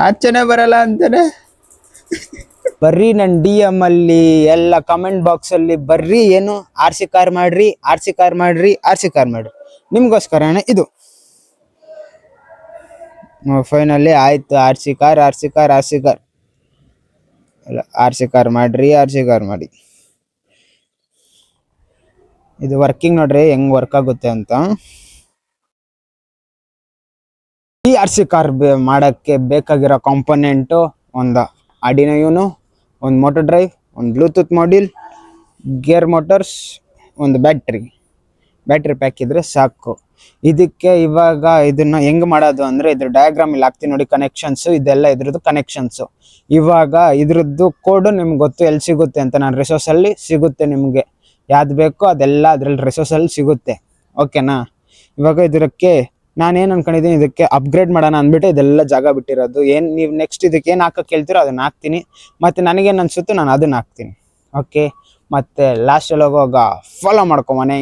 ಆಚೆನೆ ಬರಲ್ಲ ಅಂತಾನೆ. ಬರ್ರಿ ನನ್ನ DM ಅಲ್ಲಿ ಎಲ್ಲ ಕಮೆಂಟ್ ಬಾಕ್ಸ್ ಅಲ್ಲಿ ಬರ್ರಿ ಏನು RC ಕಾರ್ ಮಾಡ್ರಿ, RC ಕಾರ್ ಮಾಡ್ರಿ, RC ಕಾರ್ ಮಾಡ್ರಿ, ನಿಮ್ಗೋಸ್ಕರನೇ ಇದು. ಫೈನಲಿ ಆಯ್ತು, RC car RC car RC car ಅಲ್ಲ, RC ಕಾರ್ ಮಾಡ್ರಿ, RC ಕಾರ್ ಮಾಡಿ. ಇದು ವರ್ಕಿಂಗ್ ನೋಡ್ರಿ ಹೆಂಗ್ ವರ್ಕ್ ಆಗುತ್ತೆ ಅಂತ. ಈ RC ಕಾರ್ ಮಾಡಕ್ಕೆ ಬೇಕಾಗಿರೋ ಕಾಂಪೊನೆಂಟು ಒಂದು ಆರ್ಡಿನೋ ಯೂನೋ, ಒಂದು ಮೋಟರ್ ಡ್ರೈವ್, ಒಂದು ಬ್ಲೂಟೂತ್ ಮಾಡ್ಯೂಲ್, ಗೇರ್ ಮೋಟರ್ಸ್, ಒಂದು ಬ್ಯಾಟ್ರಿ ಪ್ಯಾಕ್ ಇದ್ರೆ ಸಾಕು. ಇದಕ್ಕೆ ಇವಾಗ ಇದನ್ನ ಹೆಂಗ್ ಮಾಡೋದು ಅಂದ್ರೆ ಇದ್ರ ಡಯಾಗ್ರಾಮ್ ಇಲ್ಲಿ ಹಾಕ್ತೀನಿ ನೋಡಿ, ಕನೆಕ್ಷನ್ಸ್ ಇದೆಲ್ಲ ಇದ್ರದ್ದು ಕನೆಕ್ಷನ್ಸ್. ಇವಾಗ ಇದ್ರದ್ದು ಕೋಡ್ ನಿಮ್ಗೆ ಗೊತ್ತು ಎಲ್ಲಿ ಸಿಗುತ್ತೆ ಅಂತ. ನಾನು ರಿಸೋರ್ಸ್ ಅಲ್ಲಿ ಸಿಗುತ್ತೆ, ನಿಮ್ಗೆ ಯಾವ್ದು ಬೇಕೋ ಅದೆಲ್ಲ ಅದ್ರಲ್ಲಿ ರಿಸೋರ್ಸ್ ಅಲ್ಲಿ ಸಿಗುತ್ತೆ. ಓಕೆನಾ? ಇವಾಗ ಇದಕ್ಕೆ ನಾನೇನು ಅನ್ಕೊಂಡಿದ್ದೀನಿ, ಇದಕ್ಕೆ ಅಪ್ಗ್ರೇಡ್ ಮಾಡೋಣ ಅಂದ್ಬಿಟ್ಟು ಇದೆಲ್ಲ ಜಾಗ ಬಿಟ್ಟಿರೋದು. ಏನು ನೀವು ನೆಕ್ಸ್ಟ್ ಇದಕ್ಕೆ ಏನು ಹಾಕಕ್ಕೆ ಹೇಳ್ತೀರೋ ಅದನ್ನ ಹಾಕ್ತೀನಿ, ಮತ್ತು ನನಗೇನು ಅನ್ಸುತ್ತೋ ನಾನು ಅದನ್ನ ಹಾಕ್ತೀನಿ. ಓಕೆ, ಮತ್ತೆ ಲಾಸ್ಟಲ್ಲಿ ಹೋಗುವಾಗ ಫಾಲೋ ಮಾಡ್ಕೊಂಬನೆ.